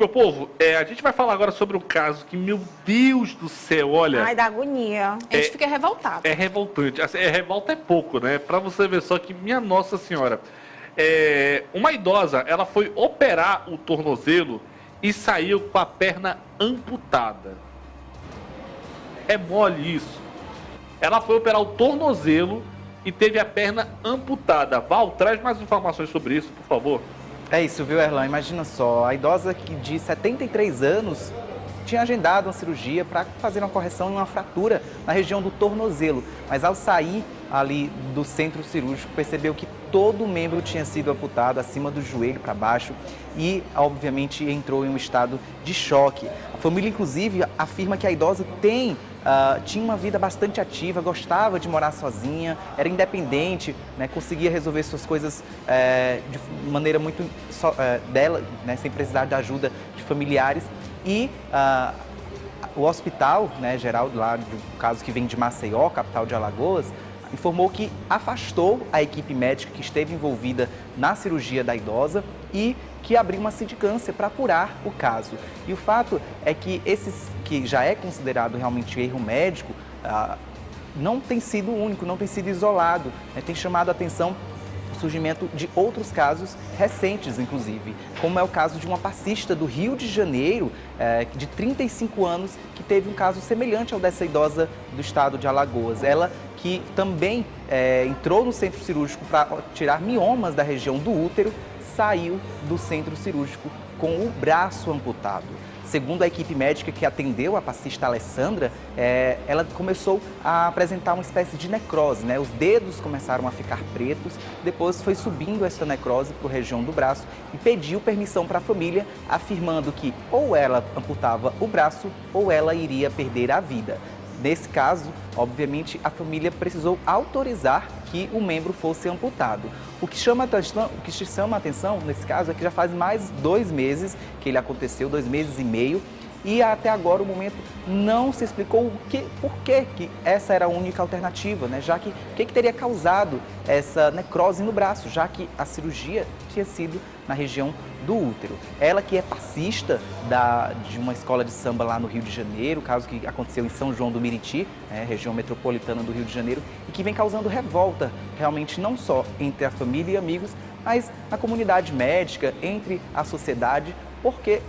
Meu povo, a gente vai falar agora sobre um caso que, meu Deus do céu, olha... Ai, dá agonia. A gente fica revoltado. É revoltante. Assim, revolta é pouco, né? Pra você ver só que, minha Nossa Senhora, uma idosa, ela foi operar o tornozelo e saiu com a perna amputada. É mole isso. Ela foi operar o tornozelo e teve a perna amputada. Val, traz mais informações sobre isso, por favor. É isso, viu, Erlan? Imagina só, a idosa que de 73 anos tinha agendado uma cirurgia para fazer uma correção em uma fratura na região do tornozelo, mas ao sair ali do centro cirúrgico percebeu que todo o membro tinha sido amputado acima do joelho para baixo e, obviamente, entrou em um estado de choque. A família, inclusive, afirma que a idosa tinha uma vida bastante ativa, gostava de morar sozinha, era independente, né, conseguia resolver suas coisas de maneira muito dela, né, sem precisar de ajuda de familiares. E o hospital, né, geral, lá do caso que vem de Maceió, capital de Alagoas, informou que afastou a equipe médica que esteve envolvida na cirurgia da idosa e que abriu uma sindicância para apurar o caso. E o fato é que que já é considerado realmente erro médico, não tem sido único, não tem sido isolado, né? Tem chamado a atenção o surgimento de outros casos recentes, inclusive, como é o caso de uma passista do Rio de Janeiro, de 35 anos, que teve um caso semelhante ao dessa idosa do estado de Alagoas. Ela que também entrou no centro cirúrgico para tirar miomas da região do útero, saiu do centro cirúrgico com o braço amputado. Segundo a equipe médica que atendeu a passista Alessandra, ela começou a apresentar uma espécie de necrose, né? Os dedos começaram a ficar pretos, depois foi subindo essa necrose para a região do braço e pediu permissão para a família, afirmando que ou ela amputava o braço ou ela iria perder a vida. Nesse caso, obviamente, a família precisou autorizar que o membro fosse amputado. O que chama a atenção nesse caso é que já faz mais 2 meses que ele aconteceu, 2 meses e meio, e até agora o momento não se explicou por que essa era a única alternativa, né? Já que o que teria causado essa necrose no braço, já que a cirurgia tinha sido na região do útero. Ela que é passista de uma escola de samba lá no Rio de Janeiro, caso que aconteceu em São João do Meriti, região metropolitana do Rio de Janeiro, e que vem causando revolta realmente não só entre a família e amigos, mas na comunidade médica, entre a sociedade, porque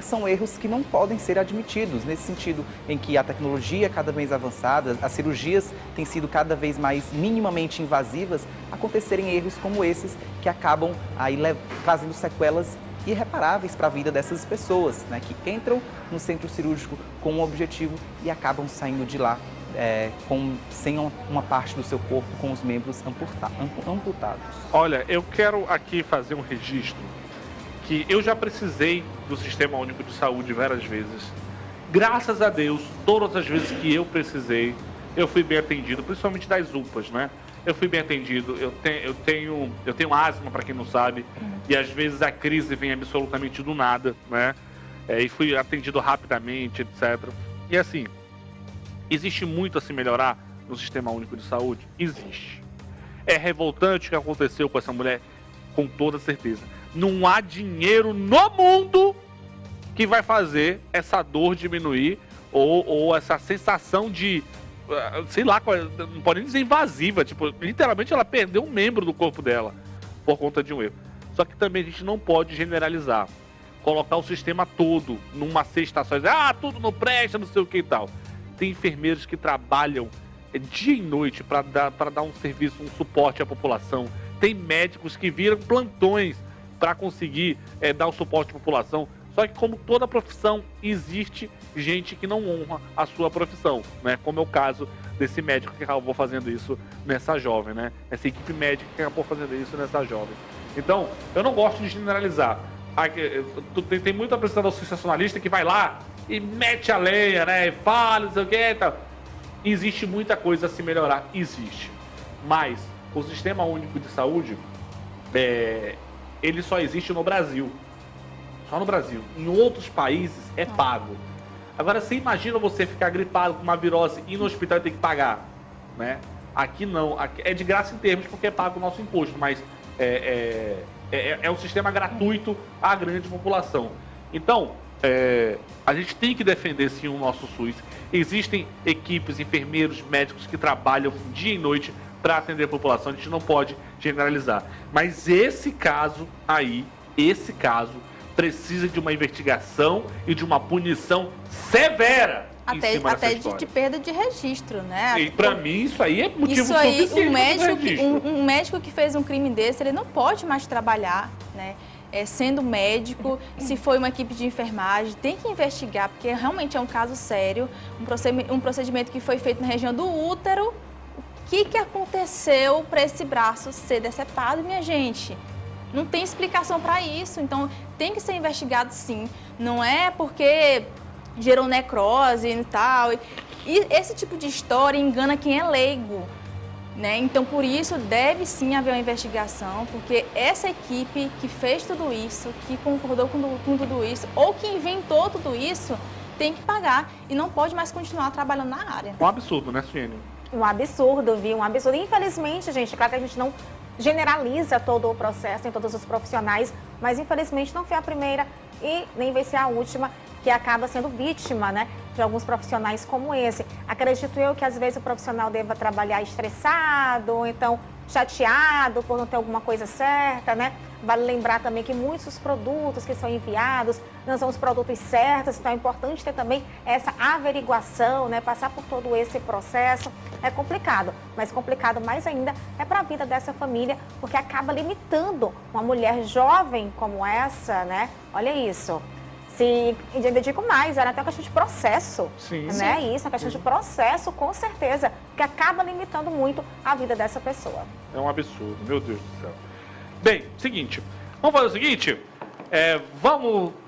são erros que não podem ser admitidos, nesse sentido em que a tecnologia é cada vez avançada, as cirurgias têm sido cada vez mais minimamente invasivas, acontecerem erros como esses que acabam aí trazendo sequelas irreparáveis para a vida dessas pessoas, né, que entram no centro cirúrgico com um objetivo e acabam saindo de lá sem uma parte do seu corpo com os membros amputados. Olha, eu quero aqui fazer um registro que eu já precisei do Sistema Único de Saúde várias vezes. Graças a Deus, todas as vezes que eu precisei, eu fui bem atendido, principalmente das UPAs, né? Eu fui bem atendido, eu tenho asma, para quem não sabe, e às vezes a crise vem absolutamente do nada, né? E fui atendido rapidamente, etc. E assim, existe muito a se melhorar no Sistema Único de Saúde? Existe. É revoltante o que aconteceu com essa mulher, com toda certeza. Não há dinheiro no mundo que vai fazer essa dor diminuir ou essa sensação de, sei lá, não pode nem dizer invasiva, tipo, literalmente ela perdeu um membro do corpo dela por conta de um erro. Só que também a gente não pode generalizar, colocar o sistema todo numa cesta só, dizer, tudo não presta, não sei o que e tal. Tem enfermeiros que trabalham dia e noite para dar um serviço, um suporte à população. Tem médicos que viram plantões para conseguir dar o suporte à população. Só que, como toda profissão, existe gente que não honra a sua profissão, né? Como é o caso desse médico que acabou fazendo isso nessa jovem, né? Essa equipe médica que acabou fazendo isso nessa jovem. Então, eu não gosto de generalizar. Tem muita apresentador sensacionalista que vai lá e mete a lenha, né? E fala, não sei o que e tal. Existe muita coisa a se melhorar, existe. Mas o Sistema Único de Saúde, ele só existe no Brasil. Só no Brasil. Em outros países é pago. Agora, você imagina você ficar gripado com uma virose e ir no hospital e ter que pagar, né? Aqui não. Aqui é de graça em termos porque é pago o nosso imposto, mas é um sistema gratuito à grande população. Então, a gente tem que defender sim o nosso SUS. Existem equipes, enfermeiros, médicos que trabalham dia e noite para atender a população, a gente não pode generalizar. Mas esse caso aí, precisa de uma investigação e de uma punição severa. Até de perda de registro, né? E para mim isso aí é motivo isso aí, suficiente. Um médico que fez um crime desse, ele não pode mais trabalhar, né? Sendo médico, se foi uma equipe de enfermagem, tem que investigar, porque realmente é um caso sério, um procedimento que foi feito na região do útero. O que aconteceu para esse braço ser decepado, minha gente? Não tem explicação para isso, então tem que ser investigado sim. Não é porque gerou necrose e tal. E esse tipo de história engana quem é leigo, né? Então, por isso, deve sim haver uma investigação, porque essa equipe que fez tudo isso, que concordou com tudo isso, ou que inventou tudo isso, tem que pagar e não pode mais continuar trabalhando na área. Um absurdo, né, Suene? Um absurdo, viu? Um absurdo. Infelizmente, gente, claro que a gente não generaliza todo o processo em todos os profissionais, mas infelizmente não foi a primeira e nem vai ser a última que acaba sendo vítima, né, de alguns profissionais como esse. Acredito eu que às vezes o profissional deva trabalhar estressado, ou então chateado por não ter alguma coisa certa, né? Vale lembrar também que muitos dos produtos que são enviados não são os produtos certos, então é importante ter também essa averiguação, né? Passar por todo esse processo é complicado, mas complicado mais ainda é para a vida dessa família, porque acaba limitando uma mulher jovem como essa, né? Olha isso. E ainda digo mais, era até uma questão de processo, sim, né? Sim. Isso, uma questão de processo, com certeza, que acaba limitando muito a vida dessa pessoa. É um absurdo, meu Deus do céu. Bem, seguinte, vamos fazer o seguinte, vamos